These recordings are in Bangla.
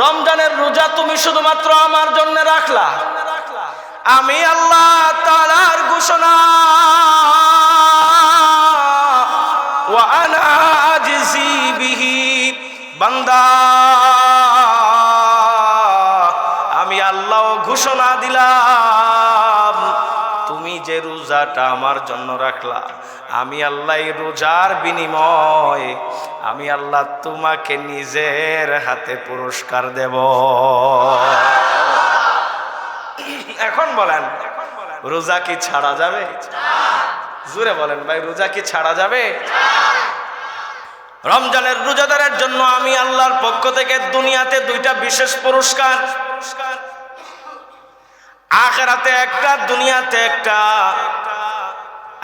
রমজানের রোজা তুমি শুধুমাত্র আমার জন্য রাখলা, আমি আল্লাহ তাআলার ঘোষণা ওয়া আনা আজিজি বিহি, বান্দা আমি আল্লাহ ঘোষণা দিলাম তুমি যে রোজাটা আমার জন্য রাখলা, আমি আল্লাহ এই রোজার বিনিময় আমি আল্লাহ তোমাকে নিজের হাতে পুরস্কার দেব। এখন বলেন রোজা কি ছাড়া যাবে? জোরে বলেন ভাই, রোজা কি ছাড়া যাবে? রমজানের রোজাদারের জন্য আমি আল্লাহর পক্ষ থেকে দুনিয়াতে দুইটা বিশেষ পুরস্কার, আখিরাতে একটা, দুনিয়াতে একটা।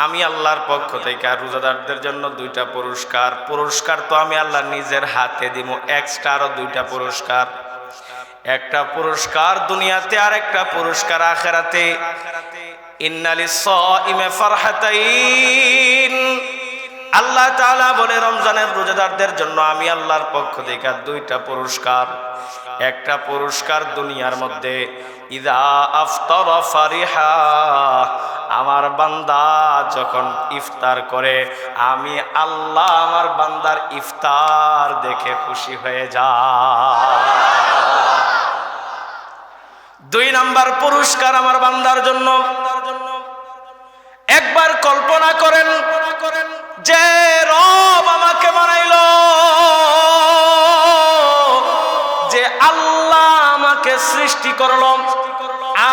আমি আল্লাহর পক্ষ থেকে রোজাদারদের জন্য দুইটা পুরস্কার। পুরস্কার তো আমি আল্লাহ নিজের হাতে দিব, এক্সট্রা আরো দুইটা পুরস্কার। একটা পুরস্কার দুনিয়াতে আর একটা পুরস্কার আখিরাতে। ইন্নালিস সাইমি ফারহাতাইন, আল্লাহ তাআলা বলে রমজানের রোজাদারদের জন্য আমি আল্লাহর পক্ষ থেকে দুইটা পুরস্কার। একটা পুরস্কার দুনিয়ার মধ্যে, ইযা আফতারা ফারিহা, আমার বান্দা যখন ইফতার করে আমি আল্লাহ আমার বান্দার ইফতার দেখে খুশি হয়ে যায়। দুই নাম্বার পুরস্কার আমার বান্দার জন্য, একবার কল্পনা করেন যে রব আমাকে বানাইলো, যে আল্লাহ আমাকে সৃষ্টি করলো,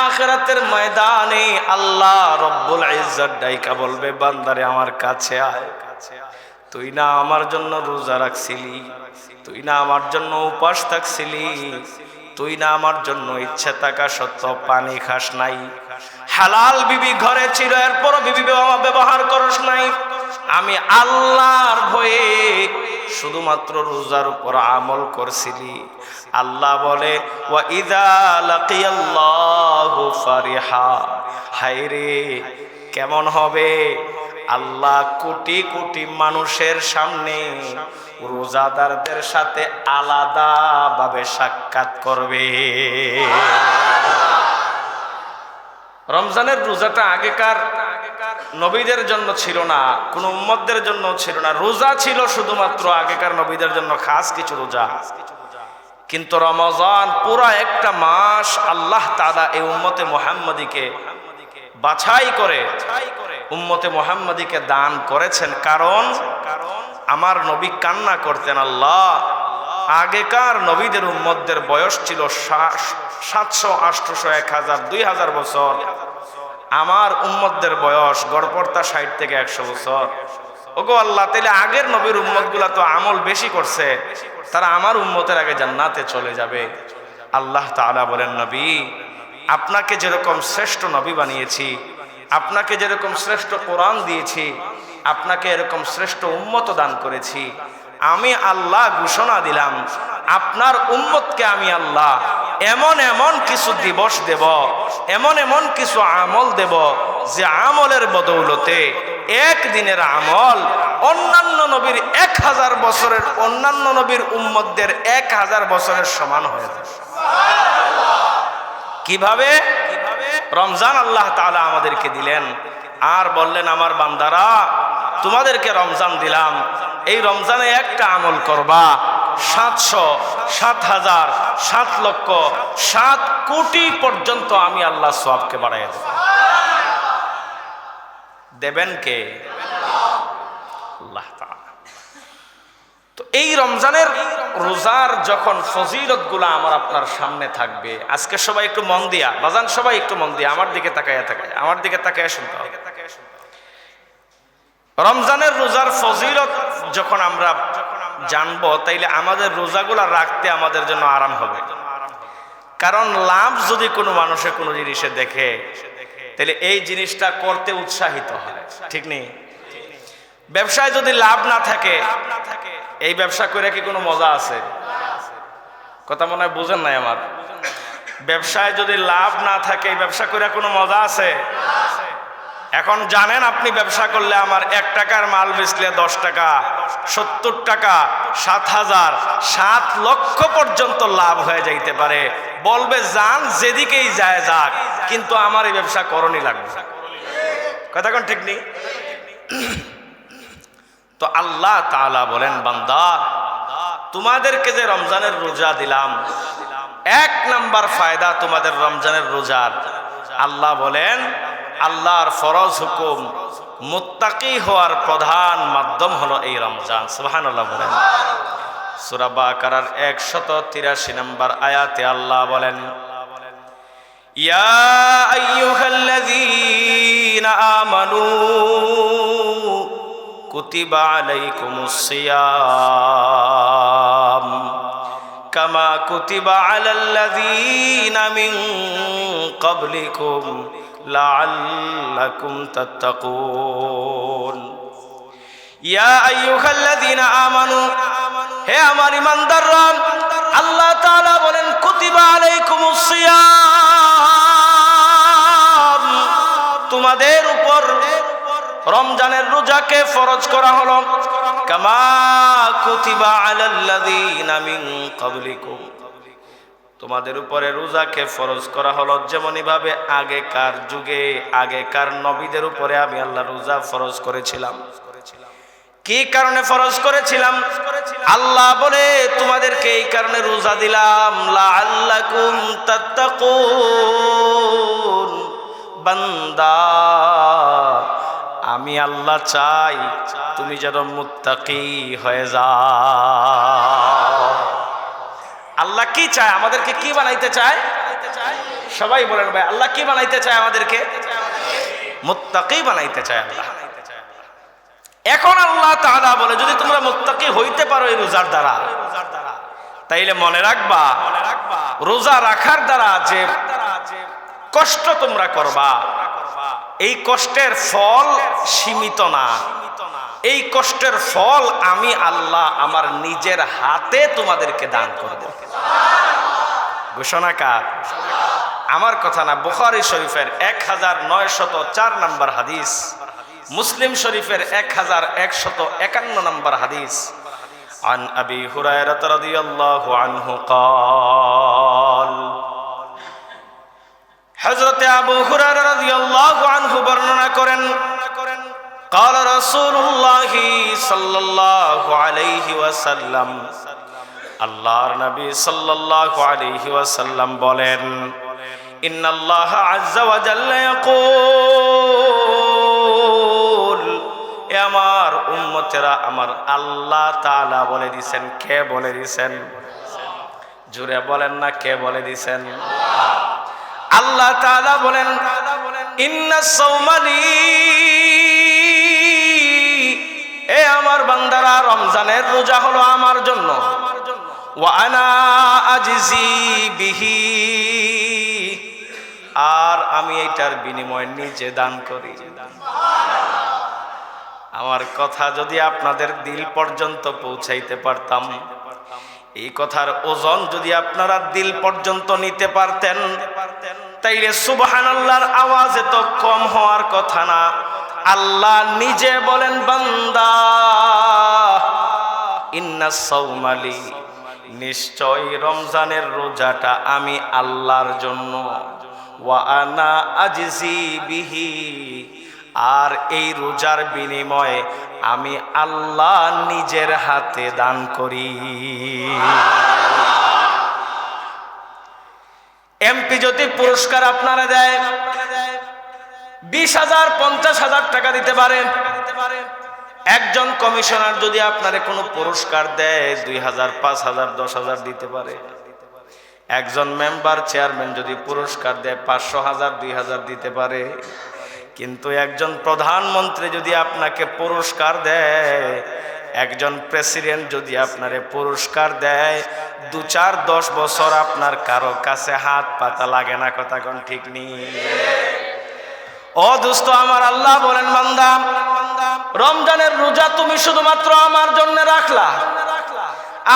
আখিরাতের ময়দানে আল্লাহ রব্বুল ইজ্জত ডাইকা বলবে বান্দারে আমার কাছে আয়, তুই না আমার জন্য রোজা রাখছিলি, তুই না আমার জন্য উপবাস থাকছিলি, তুই না আমার জন্য ইচ্ছা থাকা সত্ত্বেও পানি খাস নাই, হালাল বিবি ঘরে ছিল এরপর বিবি ব্যবহার করস নাই, আমি আল্লাহর ভয়ে শুধুমাত্র রোজার উপর আমল করছিলি। আল্লাহ বলে ওয়া ইযা লাকিয়াল্লাহু ফারিহা, হায়রে কেমন হবে আল্লাহ কোটি কোটি মানুষের সামনে রোজাদারদের সাথে আলাদাভাবে সাক্ষাৎ করবে। রমজানের রোজাটা আগেকার নবীদের জন্য ছিল না, কোন উম্মতদের জন্য ছিল না, রোজা ছিল শুধুমাত্র আগেকার নবীদের জন্য খাস কিছু রোজা। কিন্তু রমজান পুরা একটা মাস আল্লাহ তাআলা এই উম্মতে মুহাম্মাদীকে বাছাই করে উম্মতে মুহাম্মাদীকে দান করেছেন। কারণ আমার নবী কান্না করতেন, আল্লাহ আগেকার নবীদের উম্মতদের বয়স ছিল 700, 800, 1000, 2000 বছর, আমার উম্মতদের বয়স গড়পড়তা 60 থেকে 100 বছর। ওগো আল্লাহ, তাইলে আগের নবীর উম্মতগুলা তো আমল বেশি করছে, তারা আমার উম্মতের আগে জান্নাতে চলে যাবে। আল্লাহ তাআলা বলেন, নবী আপনাকে যেরকম শ্রেষ্ঠ নবী বানিয়েছি, আপনাকে যেরকম শ্রেষ্ঠ কোরআন দিয়েছি, আপনাকে এরকম শ্রেষ্ঠ উম্মত দান করেছি, আমি আল্লাহ ঘোষণা দিলাম আপনার উম্মতকে আমি আল্লাহ এমন এমন কিছু দিবস দেব, এমন এমন কিছু আমল দেব, যে আমলের বদৌলতে একদিনের আমল অন্যান্য নবীর 1000 বছরের, অন্যান্য নবীর উম্মতদের 1000 বছরের সমান হয়ে যাবে। কিভাবে? রমজান আল্লাহ তাআলা আমাদেরকে দিলেন আর বললেন, আমার বান্দারা তোমাদেরকে রমজান দিলাম, এই রমজানে একটা আমল করবা, 700, 7000, 7 লক্ষ, 7 কোটি পর্যন্ত আমি আল্লাহ সওয়াবকে বাড়াইয়া দেব। দেবেন কে? আল্লাহ তাআলা। তো এই রমজানের রোজার যখন ফজিলতগুলো আমার আপনার সামনে থাকবে, আজকে সবাই একটু মন দিয়া বাজান, সবাই একটু মন দিয়া আমার দিকে তাকায়া আমার দিকে তাকায়া শুনতে হবে। রমজানের রোজার ফজিলত যখন আমরা জানবো, তাইলে আমাদের রোজাগুলা রাখতে আমাদের জন্য আরাম হবে। কারণ লাভ যদি কোনো মানুষের কোনো জিনিসে দেখে, তাহলে এই জিনিসটা করতে উৎসাহিত হয়, ঠিক নেই? ব্যবসায় যদি লাভ না থাকে, এই ব্যবসা করে কি কোনো মজা আছে? কথা মনে হয় বুঝেন নাই আমার। ব্যবসায় যদি লাভ না থাকে, এই ব্যবসা করে কোনো মজা আছে? এখন জানেন আপনি ব্যবসা করলে আমার 1 টাকার মাল বেচলে 10 টাকা, 70 টাকা 7,000 7 লক্ষ পর্যন্ত লাভ হয়ে যাইতে পারে। বলবে যান যেদিকেই যায় যাক, কিন্তু আমার এই ব্যবসা করণই লাগবে। কথা কোন ঠিক নেই? তো আল্লাহ তাআলা বলেন, বান্দা তোমাদেরকে যে রমজানের রোজা দিলাম, 1 নাম্বার ফায়দা তোমাদের রমজানের রোজার, আল্লাহ বলেন আল্লাহর ফরজ হুকুম মুত্তাকি হওয়ার প্রধান মাধ্যম হলো এই রমজান। সুবহানাল্লাহ বলেন। সূরা বাকারার 183 নম্বর আয়াতে আল্লাহ বলেন, ইয়া আইয়ুহাল্লাযীনা আমানু কুতিবা আলাইকুমুস সিয়াম কামা কুতিবা আলাল্লাযীনা মিন ক্বাবলিকুম লাআল্লাকুম তাত্তাকুন। ইয়া আইয়ুহাল্লাযীনা আমানু, হে আমার ঈমানদাররা, আল্লাহ তাআলা বলেন কুতিবা আলাইকুমুস সিয়াম, তোমাদের উপর রমজানের রোজাকে ফরজ করা হলো, কামা কুতিবা আলাল্লাযীনা মিন ক্বাবলিকুম, তোমাদের উপরে রোজাকে ফরজ করা হলো যেমনই ভাবে আগেকার যুগে আগেকার নবীদের উপরে আমি আল্লাহ রোজা ফরজ করেছিলাম। কি কারণে ফরজ করেছিলাম? আল্লাহ বলে তোমাদেরকে এই কারণে রোজা দিলাম, লাআল্লাকুম তাত্তাকুন। বান্দা আমি আল্লাহ চাই তুমি যেন মুত্তাকি হয়ে যাও। আল্লাহ কি চায়? আমাদেরকে কি বানাইতে চায়? সবাই বলেন ভাই, আল্লাহ কি বানাইতে চায়? আমাদেরকে মুত্তাকি বানাইতে চায় আল্লাহ। এখন আল্লাহ তাআলা বলে যদি তোমরা মুত্তাকি হইতে পারো এই রোজার দ্বারা, তাইলে মনে রাখবা রোজা রাখার দ্বারা যে কষ্ট তোমরা করবা, এই কষ্টের ফল সীমিত না, এই কষ্টের ফল আমি আল্লাহ আমার নিজের হাতে তোমাদেরকে দান করব। ঘোষণা কার? আমার কথা না, বুখারী শরীফের 1904 নম্বর হাদিস, মুসলিম শরীফের 1151 নম্বর হাদিস। আন আবি হুরায়রা রাদিয়াল্লাহু আনহু قال, হযরত আবু হুরায়রা রাদিয়াল্লাহু আনহু বর্ণনা করেন, قال রাসূলুল্লাহ সাল্লাল্লাহু আলাইহি ওয়াসাল্লাম, আল্লাহর নবী সাল্লাল্লাহু আলাইহি ওয়াসাল্লাম বলেন, ইন্নাল্লাহ আযজা ওয়া জাল্লা ইয়াকুল, এ আমার উম্মতেরা, আমার আল্লাহ তাআলা বলে দিবেন। কে বলে দিবেন? জোরে বলেন না, কে বলে দিবেন? আল্লাহ তাআলা বলেন, ইন্নাস সাওমালি, এ আমার বান্দারা, রমজানের রোজা হলো আমার জন্য, ওয়া আনা আজজি বিহি, আর আমি এটার বিনিময় নিজে দান করি। আমার কথা যদি আপনাদের দিল পর্যন্ত পৌঁছাইতে পারতাম, এই কথার ওজন যদি আপনারা দিল পর্যন্ত নিতে পারতেন, তাইলে সুবহানাল্লাহর আওয়াজ এত কম হওয়ার কথা না। আল্লাহ নিজে বলেন, বান্দা ইন্নাস সাওমালি, নিশ্চয় রমজানের রোজাটা আমি আল্লাহর জন্য, ওয়া আনা আজজি বিহি, আর এই রোজার বিনিময়ে আমি আল্লাহ নিজের হাতে দান করি। এমপি যদি পুরস্কার আপনারা দেয় 20,000 50,000 টাকা দিতে পারেন। একজন কমিশনার যদি আপনারে কোনো পুরস্কার দেয় 2,000 5,000 10,000 দিতে পারে। একজন মেম্বার চেয়ারম্যান যদি পুরস্কার দেয় 500,000 2,000 দিতে পারে। কিন্তু একজন প্রধানমন্ত্রী যদি আপনাকে পুরস্কার দেয়, একজন প্রেসিডেন্ট যদি আপনারে পুরস্কার দেয়, 2 4 10 বছর আপনার কারো কাছে হাত পাতা লাগে না। কথা কোন ঠিক নেই? ও দোস্ত আমার, আল্লাহ বলেন, বান্দা রমজানের রোজা তুমি শুধুমাত্র আমার জন্য রাখলা,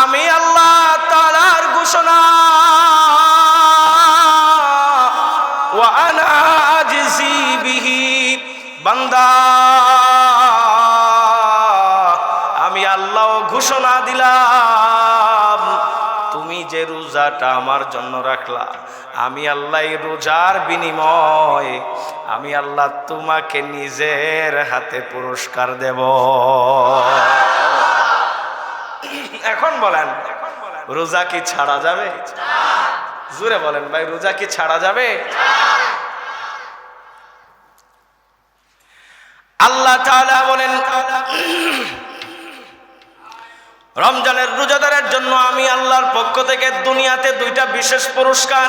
আমি আল্লাহ তাআলার ঘোষণা, ওয়া আনা আজজি বিহি, বান্দা আমি আল্লাহ রোজাটা আমার জন্য রাখলা, আমি আল্লাহ এই রোজার বিনিময়ে আমি আল্লাহ তোমাকে নিজের হাতে পুরস্কার দেব। এখন বলেন, রোজা কি ছাড়া যাবে? জোরে বলেন ভাই, রোজা কি ছাড়া যাবে? আল্লাহ তাআলা বলেন, রমজানের রোজাদারের জন্য আমি আল্লাহর পক্ষ থেকে দুনিয়াতে দুইটা বিশেষ পুরস্কার,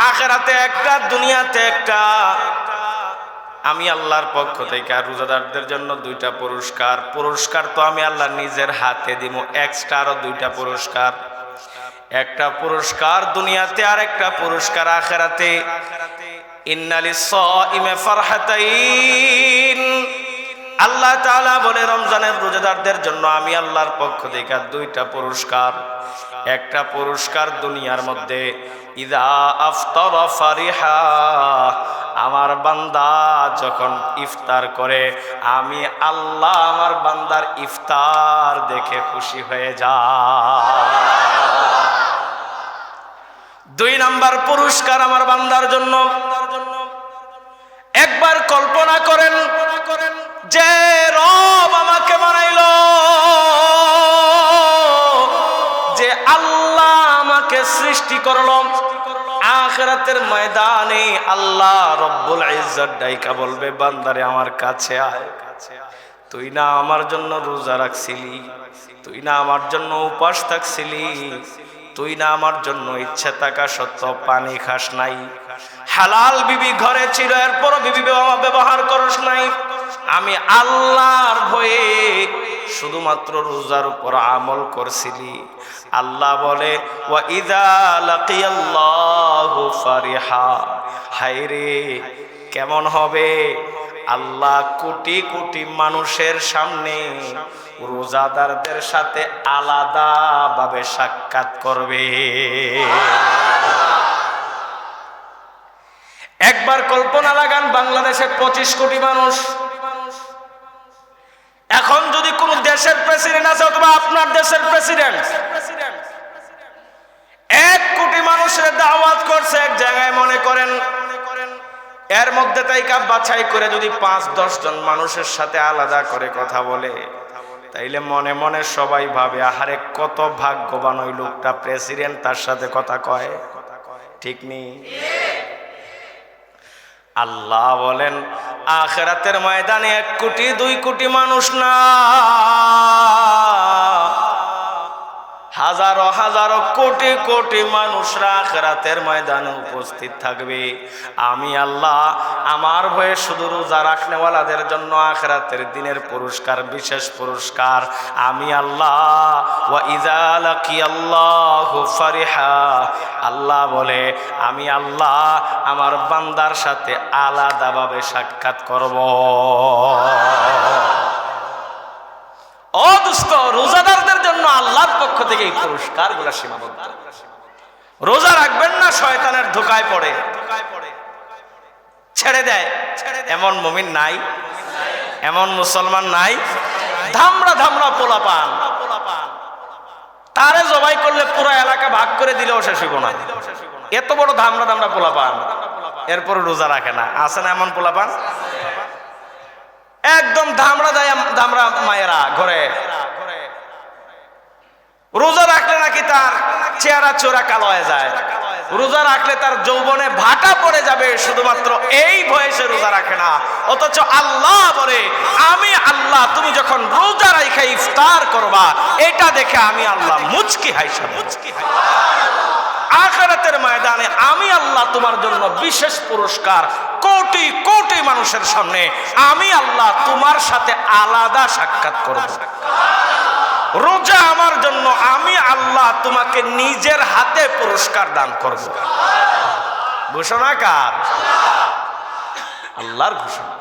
আখিরাতে একটা, দুনিয়াতে একটা। আমি আল্লাহর পক্ষ থেকে রোজাদারদের জন্য দুইটা পুরস্কার। পুরস্কার তো আমি আল্লাহ নিজের হাতে দিব, এক্সট্রা আরো দুইটা পুরস্কার। একটা পুরস্কার দুনিয়াতে আর একটা পুরস্কার আখিরাতে। ইন্নালিস সাইমি ফারহাতাইন, আল্লাহ তাআলা বলে রমজানের রোজাদারদের জন্য আমি আল্লাহর পক্ষ থেকে দুইটা পুরস্কার। একটা পুরস্কার দুনিয়ার মধ্যে, ইযা আফতারা ফারিহা, আমার বান্দা যখন ইফতার করে আমি আল্লাহ আমার বান্দার ইফতার দেখে খুশি হয়ে যায়। দুই নাম্বার পুরস্কার আমার বান্দার জন্য, একবার কল্পনা করেন যে রব আমাকে বানাইলো, যে আল্লাহ আমাকে সৃষ্টি করলো, আখিরাতের ময়দানে আল্লাহ রব্বুল ইজ্জত ডাইকা বলবে, বান্দারে আমার কাছে আয়, তুই না আমার জন্য রোজা রাখছিলি, তুই না আমার জন্য উপবাস থাকছিলি, তুই না আমার জন্য ইচ্ছা থাকা সত্ত্বেও পানি খাস নাই, হালাল বিবি ঘরে ছিল এরপরও বিবি ব্যবহার করস নাই, আমি আল্লাহর ভয়ে শুধুমাত্র রোজার উপর আমল করছিলি। আল্লাহ বলে, ওয়া ইযা লাকিয়াল্লাহু ফারিহা, হায়রে কেমন হবে আল্লাহ কোটি কোটি মানুষের সামনে রোজাদারদের সাথে আলাদাভাবে সাক্ষাৎ করবে। একবার কল্পনা লাগান, বাংলাদেশে 25 কোটি মানুষ। এখন যদি কোন দেশের প্রেসিডেন্ট আছে অথবা আপনার দেশের প্রেসিডেন্ট 1 কোটি মানুষের দাওয়াত করছে এক জায়গায়, মনে করেন এর মধ্যে তাইকা বাছাই করে যদি 5-10 জন মানুষের সাথে আলাদা করে কথা বলে, তাইলে মনে মনে সবাই ভাবে, আহারে কত ভাগ্যবান ওই লোকটা, প্রেসিডেন্ট তার সাথে কথা কয়। ঠিক নেই? আল্লাহ বলেন, আখিরাতের ময়দানে 1 কোটি 2 কোটি মানুষ না, হাজারো হাজারো কোটি কোটি মানুষরা আখিরাতের ময়দানে উপস্থিত থাকবে। আমি আল্লাহ আমার ভয়ে শুধু রোজা রাখনেওয়ালাদের জন্য আখিরাতের দিনের পুরস্কার, বিশেষ পুরস্কার আমি আল্লাহ, ওয়া ইযা লাকিয়াল্লাহু ফারিহা, আল্লাহ বলে আমি আল্লাহ আমার বান্দার সাথে আলাদাভাবে সাক্ষাৎ করব। ও দোস্ত, রোজাদারদের জন্য আল্লাহর পক্ষ থেকে এই পুরস্কারগুলো সীমাবদ্ধ। রোজা রাখবেন না, শয়তানের ধোঁকায় পড়ে ছেড়ে দেয়, এমন মুমিন নাই, এমন মুসলমান নাই। ধামড়া ধামড়া পোলাপান, তারে জবাই করলে পুরো এলাকা ভাগ করে দিলেও শেষ হইব না, এত বড় ধামড়া ধামড়া পোলাপান, এরপর রোজা রাখে না। আছে না এমন পোলাপান? একদম ধামড়া ধামড়া মায়েরা ঘরে রোজা রাখলে নাকি তার চেহারা চোরা কালো হয়ে যায়, রোজা রাখলে তার যৌবনে ভাটা পড়ে যাবে, শুধুমাত্র এই বয়সে রোজা রাখে না। অথচ আল্লাহ বলে, আমি আল্লাহ তুমি যখন রোজা রাখা ইফতার করবা, এটা দেখে আমি আল্লাহ মুচকি হাসি। আখিরাতের ময়দানে আমি আল্লাহ তোমার জন্য বিশেষ পুরস্কার, কোটি কোটি মানুষের সামনে আমি আল্লাহ তোমার সাথে আলাদা সাক্ষাৎ করব। রোজা আমার জন্য আমি আল্লাহ তোমাকে নিজের হাতে পুরস্কার দান করব। ঘোষণা কার? আল্লাহর ঘোষণা।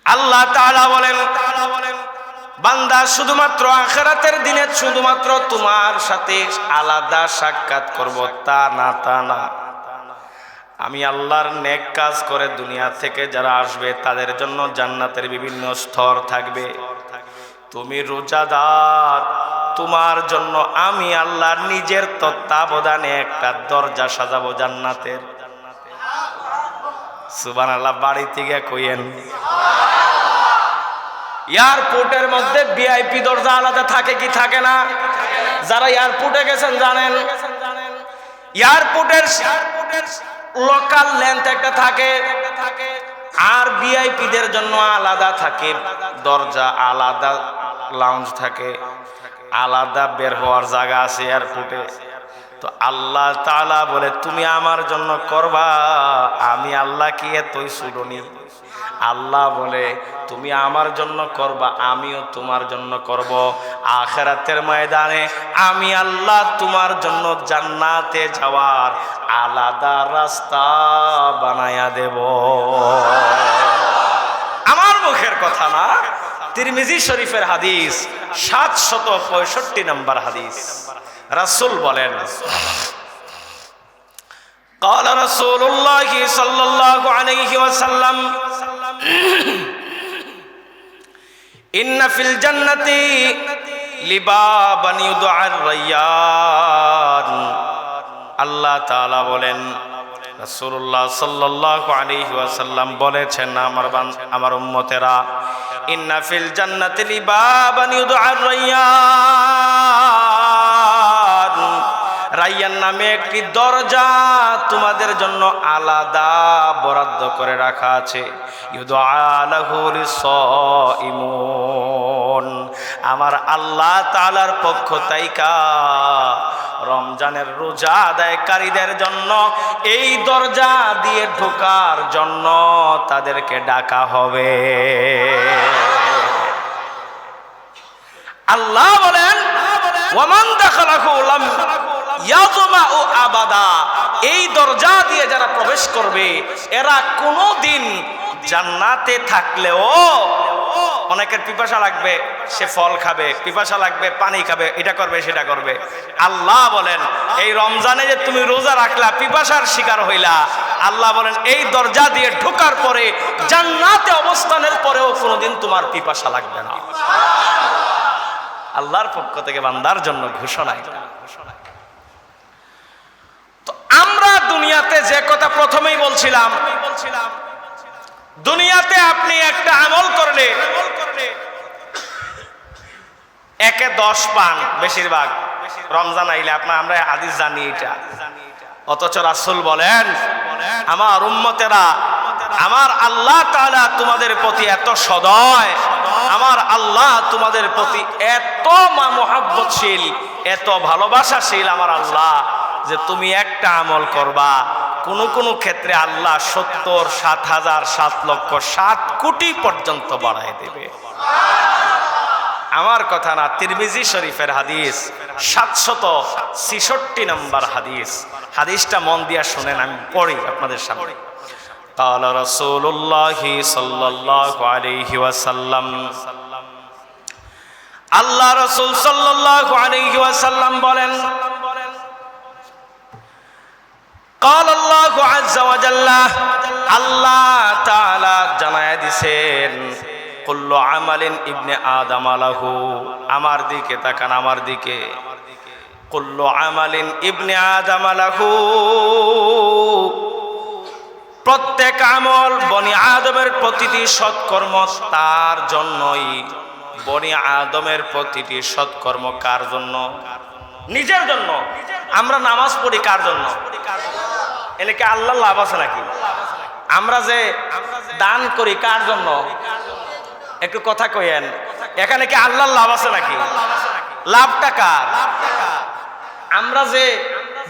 আল্লাহ তাআলা বলেন, বান্দা শুধুমাত্র আখিরাতের দিনে শুধুমাত্র তোমার সাথে আলাদা সাক্ষাৎ করব তা না, আমি আল্লাহর নেক কাজ করে দুনিয়া থেকে যারা আসবে তাদের জন্য জান্নাতের বিভিন্ন স্তর থাকবে। তুমি রোজাদার, তোমার জন্য আমি আল্লাহ নিজের তত্ত্বাবধানে একটা দরজা সাজাবো জান্নাতের। সুবহানাল্লাহ, বাড়ি থেকে কইেন। এয়ারপোর্টের মধ্যে ভিআইপি দরজা আলাদা থাকে কি থাকে না? যারা এয়ারপোর্টে গেছেন জানেন, এয়ারপোর্টের লোকাল লেন্থ একটা থাকে, আর ভিআইপিদের জন্য আলাদা থাকে দরজা, আলাদা লাউঞ্জ থাকে, আলাদা বের হওয়ার জায়গা আছে এয়ারপোর্টে। তো আল্লাহ তাআলা বলে তুমি আমার জন্য করবা, আমি আল্লাহ কি এতই সুডনি? আল্লাহ বলে তুমি আমার জন্য করবা, আমিও তোমার জন্য করব। আখিরাতের ময়দানে আমি আল্লাহ তোমার জন্য জান্নাতে যাওয়ার আলাদা রাস্তা বানায়া দেব। আমার মুখের কথা না, তিরমিজি শরীফের হাদিস, 765 নম্বর হাদিস। রাসূল বলেন, قال رسول الله صلى الله عليه وسلم إن في الجنة لبابا يدعى الريان। আল্লাহ তাআলা বলেন, রাসূলুল্লাহ সাল্লাল্লাহু আলাইহি ওয়াসাল্লাম বলেছেন, আমার উম্মতেরা, ইন্না ফিল জান্নাতি লিবাবান ইউদআ রায়্যান, রায়্যান নামে একটি দরজা তোমাদের জন্য আলাদা বরাদ্দ করে রাখা আছে। ইউদআ লাহু লিসাইমুন, আমার আল্লাহ তাআলার পক্ষ থেকে রমজানের রোজা আদায়কারীদের জন্য এই দরজা দিয়ে ঢোকার জন্য তাদেরকে ডাকা হবে। আল্লাহ বলেন, ওয়ামান দাখালাহু লাম ইয়াযমাউ আবাদা, এই দরজা দিয়ে যারা প্রবেশ করবে এরা কোনোদিন জান্নাতে থাকলেও, অনেকের পিপাসা লাগবে সে ফল খাবে, পিপাসা লাগবে পানি খাবে, এটা করবে সেটা করবে। আল্লাহ বলেন এই রমজানে যে তুমি রোজা রাখলা, পিপাসার শিকার হইলা, আল্লাহ বলেন এই দরজা দিয়ে ঢোকার পরে জান্নাতে অবস্থানের পরেও কোনোদিন তোমার পিপাসা লাগবে না। আল্লাহর পক্ষ থেকে বান্দার জন্য ঘোষণা। তো আমরা দুনিয়াতে যে কথা প্রথমেই বলছিলাম, দুনিয়াতে আপনি একটা আমল করলে একে 10 পান, বেশিরভাগ রমজান আইলে আমরা হাদিস জানি এটা। অথচ রাসূল বলেন, আমার উম্মতেরা, আমার আল্লাহ তাআলা তোমাদের প্রতি এত সদয়, আমার আল্লাহ তোমাদের প্রতি এত মহব্বতশীল, এত ভালোবাসাশীল আমার আল্লাহ, যে তুমি একটা আমল করবা, কোন ক্ষেত্রে আল্লাহ 70, 7,000, 7 লক্ষ, 7 কোটি পর্যন্ত বাড়ায় দেবে। আমার কথা না, তিরমিজি শরীফের হাদিস, 766 নম্বর হাদিস। হাদিসটা মন দিয়া শুনেন, আমি পড়ি আপনাদের সামনে। قال رسول الله صلى الله عليه وسلم, আল্লাহ রাসূল সাল্লাল্লাহু আলাইহি ওয়াসাল্লাম বলেন, قال الله عز وجل, আল্লাহ তাআলা জানায়া দিবেন, কুল্লু আমালিন ইবনে আদম লাহু, আমার দিকে তাকান, আমার দিকে। কুল্লু আমালিন ইবনে আদম লাহু, প্রত্যেক আমল বনি আদমের প্রতিটি সৎকর্ম তার জন্যই। বনি আদমের প্রতিটি সৎকর্ম কার জন্য? নিজের জন্য। আমরা নামাজ পড়ি কার জন্য? এলে কি আল্লাহ লাভ আছে নাকি? আমরা যে দান করি কার জন্য? একটু কথা কইেন, এখানে কি আল্লাহর লাভ আছে নাকি? লাভটা কার? আমরা যে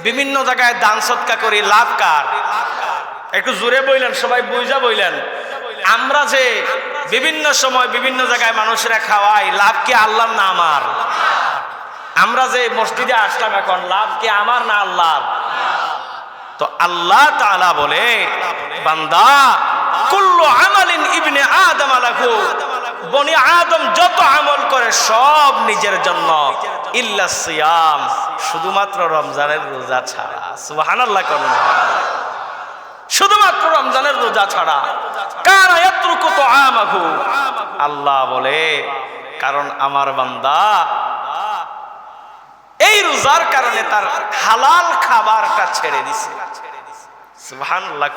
বিভিন্ন জায়গায় দান সৎকা করি, লাভ কার? একটু জোরে বইলেন, সবাই বুঝা বইলেন। আমরা যে বিভিন্ন সময় বিভিন্ন জায়গায় মানুষরা খাওয়াই, লাভ কি আল্লাহর না আমার? আমরা যে মসজিদে আসলাম এখন, লাভ কি আমার না আল্লাহর? তো আল্লাহ তাআলা বলে, বান্দা, কুল্লু আমালিন ইবনে আদম লাহু, বনি আদম যত আমল করে সব নিজের জন্য, ইল্লা সিয়াম, শুধুমাত্র রমজানের রোজা ছাড়া। সুবহানাল্লাহ করুন। শুধুমাত্র রমজানের রোজা ছাড়া। কানা ইয়াতরুকু তুআমাহু, আল্লাহ বলে কারণ আমার বান্দা এই রোজার কারণে তার হালাল খাবারটা ছেড়ে দিছে। সুবহানাল্লাহ।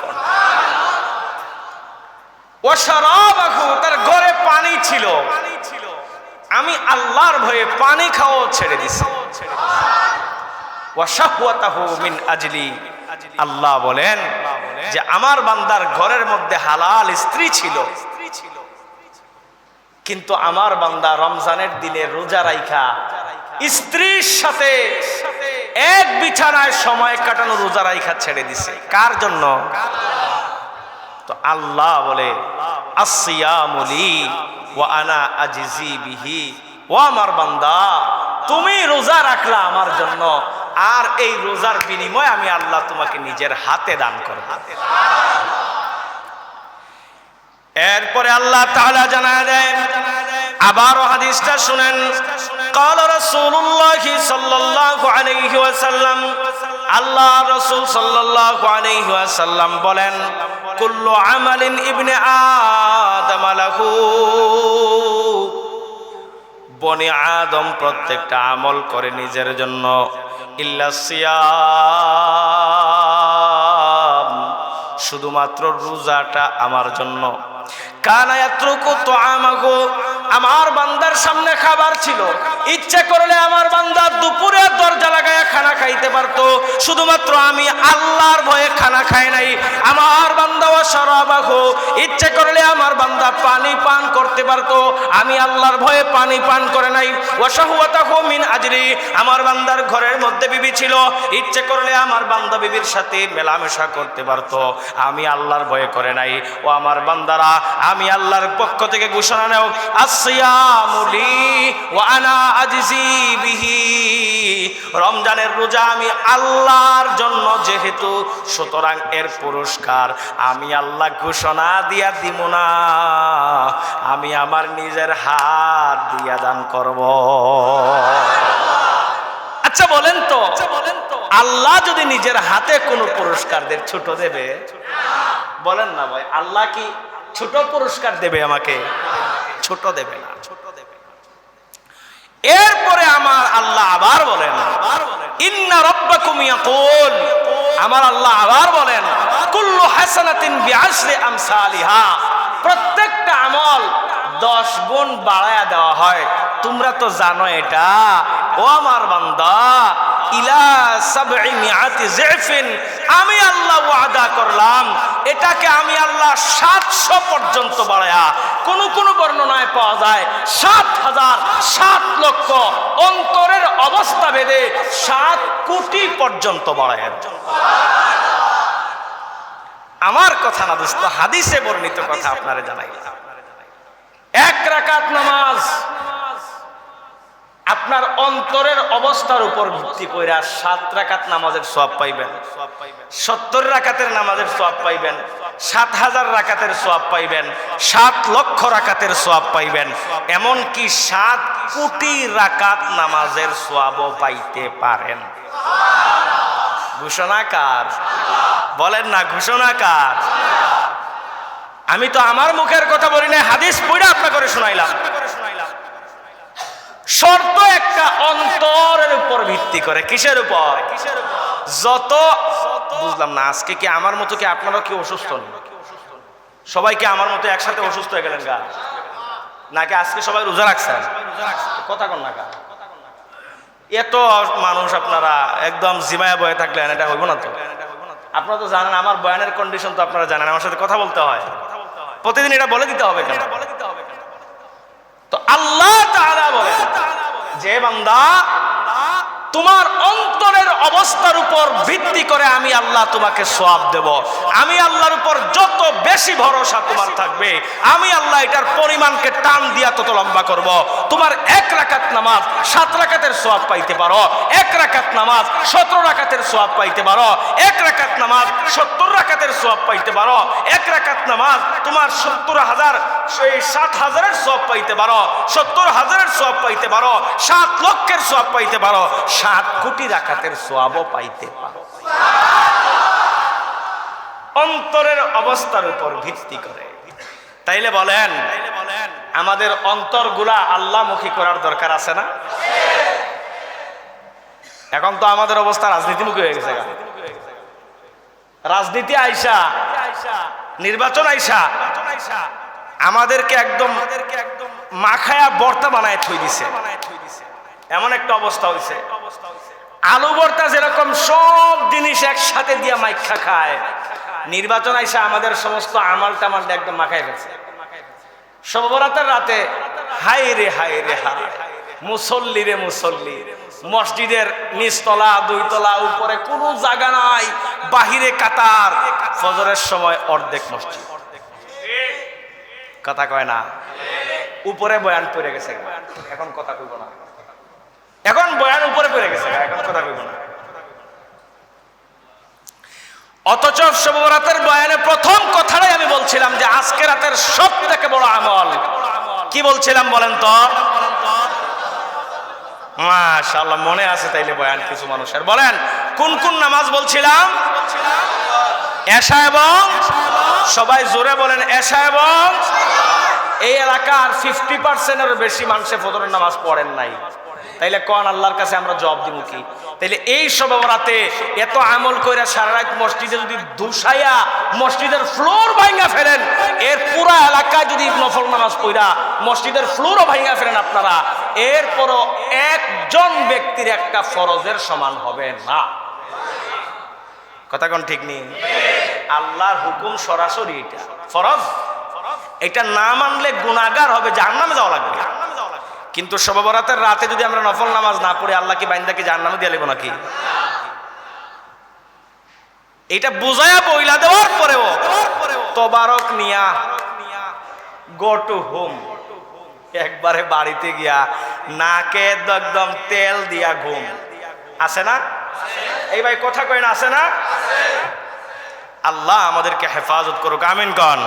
ওয়া শারাবাহু, তার ঘরে পানি ছিল, আমি আল্লাহর ভয়ে পানি খাওয়া ছেড়ে দিছি। ওয়া শাহওয়াতাহু মিন আজলি, আল্লাহ বলেন যে আমার বান্দার ঘরের মধ্যে হালাল স্ত্রী ছিল, কিন্তু আমার বান্দা রমজানের দিনে রোজা রাইখা স্ত্রীর সাথে এক বিছানায় সময় কাটানো রোজা রাইখা ছেড়ে দিছে। কার জন্য? তো আল্লাহ বলে আসসিয়ামু লি ওয়া আনা আজজি বিহি, ও আমার বান্দা তুমি রোজা রাখলা আমার জন্য, আর এই রোজার বিনিময়ে আমি আল্লাহ তোমাকে নিজের হাতে দান করব। এরপরে আল্লাহ তাআলা জানায় দেন, আবারও হাদিসটা শুনেন। قال رسول الله صلى الله عليه وسلم, আল্লাহ রাসূল সাল্লাল্লাহু আলাইহি ওয়াসাল্লাম বলেন, কুল্লু আমালিন ইবনে আদম লাহু, বনি আদম প্রত্যেকটা আমল করে নিজের জন্য, ইল্লা সিয়াম, শুধুমাত্র রোজাটা আমার জন্য। কানা ইয়াতরুকু তুআমাহু, আমার বান্দার সামনে খাবার ছিল, ইচ্ছা করলে আমার বান্দা দুপুরে দরজা লাগায় খানা খাইতে পারতো, শুধুমাত্র আমি আল্লাহর ভয়ে খানা খাই নাই। আমার বান্দা ওয়া শারাবাহু, ইচ্ছা করলে আমার বান্দা পানি পান করতে পারতো, আমি আল্লাহর ভয়ে পানি পান করে নাই। ওয়া শাহওয়াতাহু মিন আজলি, আমার বান্দার ঘরের মধ্যে বিবি ছিল, ইচ্ছা করলে আমার বান্দা বিবির সাথে মেলামেশা করতে পারতো, আমি আল্লাহর ভয়ে করে নাই। ও আমার বান্দারা, আমি আল্লাহর পক্ষ থেকে ঘোষণা নাও, আসসিয়ামু লি ওয়া আনা আজজি বিহি, রমজানের রোজা আমি আল্লাহর জন্য যেহেতু, সুতরাং এর পুরস্কার আমি আল্লাহ ঘোষণা দিয়া দিব না, আমি আমার নিজের হাত দিয়া দান করব। আচ্ছা বলেন তো, আল্লাহ যদি নিজের হাতে কোনো পুরস্কার দেয়, ছোট দেবে? বলেন না ভাই, আল্লাহ কি ছোট পুরস্কার দেবে আমাকে? ছোট দেবে না। এরপরে আমার আল্লাহ আবার বলেন, ইন্না রাব্বাকুম ইয়াকুল, আমার আল্লাহ আবার বলেন, কুল্লু হাসানাতিন বিআশরি আমসালিহা, প্রত্যেকটা আমল 10 গুণ বাড়ায়া দেওয়া হয়। তোমরা তো জানো এটা, ও আমার বান্দা, ইলা সাবঈ মিআতি যিফিন, আমি আল্লাহ ওয়াদা করলাম এটাকে আমি আল্লাহ 700 পর্যন্ত বাড়ায়া, কোন কোন বর্ণনায় পাওয়া যায় 7,000, 7 লক্ষ, অন্তরের অবস্থা ভেদে 7 কোটি পর্যন্ত বাড়ায়া। আমার কথা না দোস্ত, হাদিসে বর্ণিত কথা আপনারা জানাই। 1 রাকাত নামাজ আপনার অন্তরের অবস্থার উপর ভিত্তি করে 7 রাকাত নামাজের সওয়াব পাইবেন, 70 রাকাতের নামাজের সওয়াব পাইবেন, 7,000 রাকাতের সওয়াব পাইবেন, 7 লক্ষ রাকাতের সওয়াব পাইবেন, এমন কি 7 কোটি রাকাত নামাজের সওয়াবও পাইতে পারেন। ঘোষণা কার? বলেন না, ঘোষণা কার? আমি তো আমার মুখের কথা বলি না, হাদিস পড়ে আপনাকে করে শোনাইলাম। শর্ত একটা, অন্তরের উপর ভিত্তি করে। কিসের উপর? যত, বুঝলাম না, আজকে কি আমার মতো কি আপনারাও কি অসুস্থ? সবাই কি আমার মতো একসাথে অসুস্থ হয়ে গেলেন গা? নাকি আজকে সবাই রোজা রাখছেন? কথা কন না কা? এত মানুষ আপনারা একদম জিমায়া বয়ে থাকলেন, এটা হইব না তো। আপনারা তো জানেন আমার বয়ানের কন্ডিশন, তো আপনারা জানেন আমার সাথে কথা বলতে হয় প্রতিদিন, এটা বলে দিতে হবে কেন? তো আল্লাহ তাআলা বলেন যে বান্দা, তোমার অন্তরের অবস্থার উপর ভিত্তি করে আমি আল্লাহ তোমাকে সওয়াব দেব। আমি আল্লাহর উপর যত বেশি ভরসা তোমার থাকবে, আমি আল্লাহ এটার পরিমাণকে টান দিয়া তত লম্বা করব। তোমার 1 রাকাত নামাজ 7 রাকাতের সওয়াব পাইতে পারো, 1 রাকাত নামাজ 17 রাকাতের সওয়াব পাইতে পারো, 1 রাকাত নামাজ 70 রাকাতের সওয়াব পাইতে পারো, 1 রাকাত নামাজ তোমার 70,000, 7,000-এর সওয়াব পাইতে পারো, 70,000-এর সওয়াব পাইতে পারো, 7 লক্ষের সওয়াব পাইতে পারো, 7 কোটি রাকাতের সওয়াবও পাইতে পারো। অন্তরের অবস্থার উপর ভিত্তি করে। তাইলে বলেন আমাদের অন্তরগুলা আল্লাহমুখী করার দরকার আছে না? এখন তো আমাদের অবস্থা রাজনীতিমুখী হয়ে গেছে। রাজনীতি আইসা, নির্বাচন আইসা আমাদেরকে একদম মাখায়া ভর্তা বানায় থই দিছে। এমন একটা অবস্থা হয়েছে, আলু ভর্তা যেরকম সব জিনিস একসাথে দিয়া মাইখা খায়, নির্বাচন আইসা আমাদের সমস্ত আমাল টামালটা একদম মাখায় ফেলছে। শবে বরাতের রাতে হাই রে হাই, মুসল্লি রে মুসল্লি, মসজিদের নিচতলা দুইতলা উপরে কোনো জায়গা নাই, বাহিরে কাতার, ফজরের সময় অর্ধেক মসজিদ। কথা কয় না? উপরে বয়ান পড়ে গেছে, এখন কথা কইব না। এখন বয়ান উপরে পড়ে গেছে, এখন কথা কইব না। অথচ শবে বরাতের বয়ানে প্রথম কথাটাই আমি বলছিলাম যে আজকে রাতের সব থেকে বড় আমল কি বলছিলাম বলেন তো? মাশাআল্লাহ, মনে আছে তাইলে বয়ান কিছু মানুষের। বলেন কোন কোন নামাজ বলছিলাম? এশা এবং, সবাই জোরে বলেন এশা এবং। এই এলাকার 50% বেশি মানুষে ফজরের নামাজ পড়েন নাই। তাইলে কোন আল্লাহর কাছে আমরা জবাব দিব কি? তাইলে এই শবে বরাতে এত আমল কইরা সারা রাত মসজিদে যদি দুসাইয়া মসজিদের ফ্লোর ভাঙা ফেলেন, এর পুরা এলাকায় যদি নফল নামাজ পড়া মসজিদের ফ্লোরও ভাঙা ফেলেন আপনারা, এরপরও একজন ব্যক্তির একটা ফরজের সমান হবে না। কথা কোন ঠিক নেই? আল্লাহর হুকুম সরাসরি, এটা ফরজ, এটা না মানলে গুনাহগার হবে, জাহান্নামে যাওয়া লাগবে। কিন্তু শবে বরাতের রাতে যদি আমরা নফল নামাজ না পড়ে আল্লাহ কি বান্দাকে জাহান্নামে দিয়ে দেব নাকি? এটা বুঝায়া বইলা দেওয়ার পরেও তোবারক নিয়া গো টু হোম, একবারে বাড়িতে গিয়া নাকে একদম তেল দিয়া ঘুম, আছে না? এই ভাই কথা কয় না, আছে না? আল্লাহ আমাদেরকে হেফাজত করুক, আমিন কন।